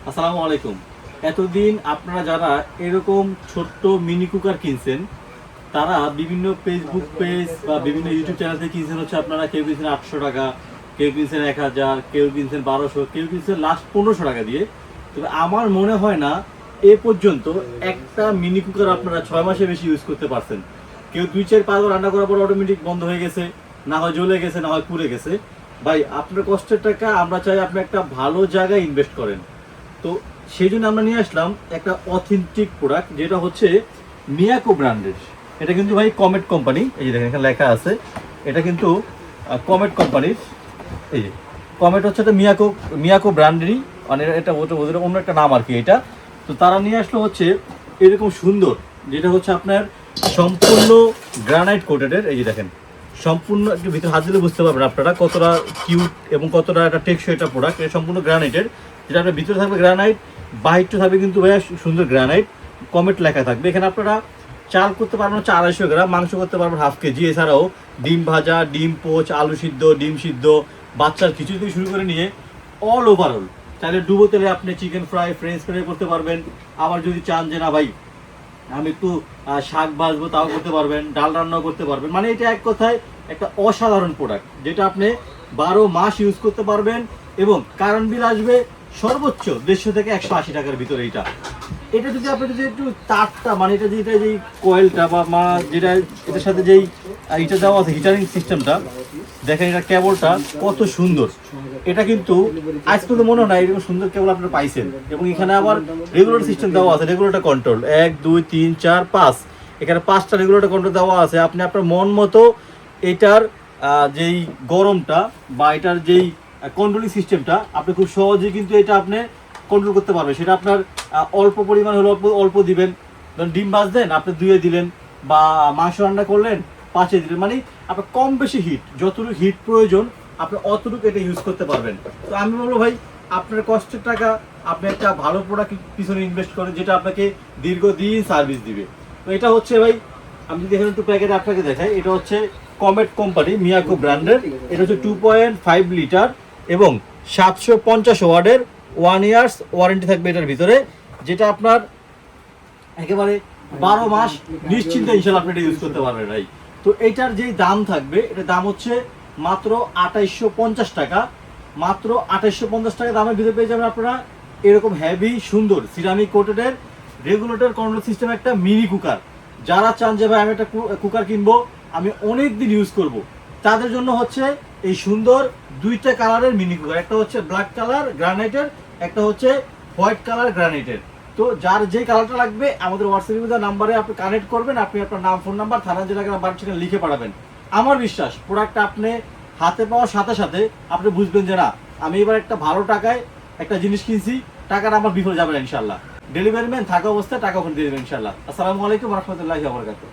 আসসালামু আলাইকুম। এতদিন আপনারা যারা এরকম ছোট্ট মিনি কুকার কিনছেন, তারা বিভিন্ন ফেসবুক পেজ বা বিভিন্ন ইউটিউব চ্যানেল থেকে কিনছেন হচ্ছে আপনারা কেউ কিনছেন 800 টাকা, কেউ কিনছেন 1000, কেউ কিনছেন 1200, কেউ কিনছেন লাস্ট 1500 টাকা দিয়ে। তবে আমার মনে হয় না এ পর্যন্ত একটা মিনি কুকার আপনারা 6 মাসে বেশি ইউজ করতে পারছেন। কেউ 2-4-5 বার রান্না করার পর অটোমেটিক বন্ধ হয়ে গেছে, না হয় জ্বলে গেছে, না হয় পুড়ে গেছে। ভাই, আপনার কষ্টের টাকা আমরা চাই আপনি একটা ভালো জায়গায় ইনভেস্ট করেন। তো সেই জন্য আমরা নিয়ে আসলাম একটা অথেন্টিক প্রোডাক্ট, যেটা হচ্ছে মিয়াকো ব্র্যান্ডের। এটা কিন্তু ভাই কমেট কোম্পানি, এই যে দেখেন এখানে লেখা আছে, এটা কিন্তু কমেট কোম্পানির। এই যে কমেট হচ্ছে এটা মিয়াকো মিয়াকো ব্র্যান্ডেরই, মানে এটা ওদের অন্য একটা নাম আর কি এটা। তো তারা নিয়ে আসলো হচ্ছে এরকম সুন্দর, যেটা হচ্ছে আপনার সম্পূর্ণ গ্রানাইট কোটেডের। এই যে দেখেন সম্পূর্ণ, একটু ভিতরে হাত দিলে বুঝতে পারবেন আপনারা কতটা কিউট এবং কতটা একটা টেকসই একটা প্রোডাক্ট। এটা সম্পূর্ণ গ্রানাইটের, যেটা আপনার ভিতরে থাকবে গ্রানাইট, বাহিরটা থাকবে কিন্তু ভাইয়া সুন্দর গ্রানাইট। কমেট লেখা থাকবে এখানে। আপনারা চাল করতে পারবেন হচ্ছে 250 গ্রাম, মাংস করতে পারবেন হাফ কেজি, এছাড়াও ডিম ভাজা, ডিম পোচ, আলু সিদ্ধ, ডিম সিদ্ধ, বাচ্চার খিচুড়ি থেকে শুরু করে নিয়ে অল ওভারঅল চাইলে ডুবো তেলে আপনি চিকেন ফ্রাই, ফ্রেঞ্চ ফ্রাই করতে পারবেন। আবার যদি চান যে না ভাই আমি একটু শাক ভাজবো, তাও করতে পারবেন, ডাল রান্নাও করতে পারবেন। মানে এটা এক কথায় একটা অসাধারণ প্রোডাক্ট, যেটা আপনি 12 মাস ইউজ করতে পারবেন। এবং কারেন্ট বিল আসবে সর্বোচ্চ 150 থেকে 180 টাকার ভিতরে। এটা যদি আপনি যদি একটু তারটা, মানে এটা যেটা যেই কয়েলটা বা যেটা এটার সাথে যেই এটা দেওয়া আছে হিটারিং সিস্টেমটা, দেখেন এটা কেবলটা কত সুন্দর। এটা কিন্তু আজ পর্যন্ত মনে হয় না এরকম সুন্দর কেবল আপনারা পাইছেন। এবং এখানে আবার রেগুলেটর সিস্টেম দেওয়া আছে, রেগুলেটর কন্ট্রোল 1 2 3 4 5, এখানে 5টা রেগুলেটর কন্ট্রোল দেওয়া আছে। আপনি আপনার মন মতো এটার যেই গরমটা বা এটার যেই কন্ট্রোলিং সিস্টেমটা আপনি খুব সহজেই কিন্তু এটা আপনি কন্ট্রোল করতে পারবেন। সেটা আপনার অল্প পরিমাণ হলে অল্প অল্প দিবেন, ধরুন ডিম ভাজলেন আপনি 2-এ দিলেন, বা মাংস রান্না করলেন 5-এ দিলেন। মানে আপনার কম বেশি হিট, যতটুকু হিট প্রয়োজন আপনি অতটুকু এটা ইউজ করতে পারবেন। তো আমি বলবো ভাই, আপনার কষ্টের টাকা আপনি একটা ভালো প্রোডাক্ট পিছনে ইনভেস্ট করেন, যেটা আপনাকে দীর্ঘদিন সার্ভিস দিবে। তো এটা হচ্ছে ভাই, আমি যদি এখানে একটু প্যাকেট আপনাকে দেখাই, এটা হচ্ছে কমেট কোম্পানি মিয়াকো ব্র্যান্ডের। এটা হচ্ছে 2.5 লিটার এবং 750 ওয়াটের 1 ইয়ার্স ওয়ারেন্টি থাকবে এটার ভিতরে, যেটা আপনার একেবারে 12 মাস নিশ্চিন্তে ইনশাল্লাহ আপনি এটা ইউজ করতে পারবেন ভাই। তো এটার যেই দাম থাকবে, এটার দাম হচ্ছে মাত্র 2850 টাকা। মাত্র 2850 টাকা দামের ভিতরে পেয়ে যাবেন আপনারা এরকম হেভি সুন্দর সিরামিক কোটেডের রেগুলেটর কন্ট্রোল সিস্টেম একটা মিনি কুকার। যারা চান যে ভাই আমি একটা কুকার কিনবো, আমি অনেক দিন ইউজ করব, তাদের জন্য হচ্ছে এই সুন্দর 2টা কালারের মিনি কুকার। একটা হচ্ছে ব্ল্যাক কালার গ্রানাইটের, একটা হচ্ছে হোয়াইট কালার গ্রানাইটের। তো যার যে কালারটা লাগবে আমাদের হোয়াটসঅ্যাপ নাম্বারে আপনি কানেক্ট করবেন, আপনি আপনার নাম, ফোন নাম্বার, থানা জেলা, বাড়ি ঠিকানা লিখে পাঠাবেন। আমার বিশ্বাস প্রোডাক্টটা আপনি হাতে পাওয়ার সাথে সাথে আপনি বুঝবেন যে না, আমি এবার একটা ভালো টাকায় একটা জিনিস কিনছি, টাকাটা আমার বিফলে যাবে না ইনশাল্লাহ। ডেলিভারি ম্যান থাকা অবস্থায় টাকা ওখানে দিয়ে দেবেন ইনশাল্লাহ। আসসালামু আলাইকুম রহমতুল্লাহি ওয়া বারাকাতুহু।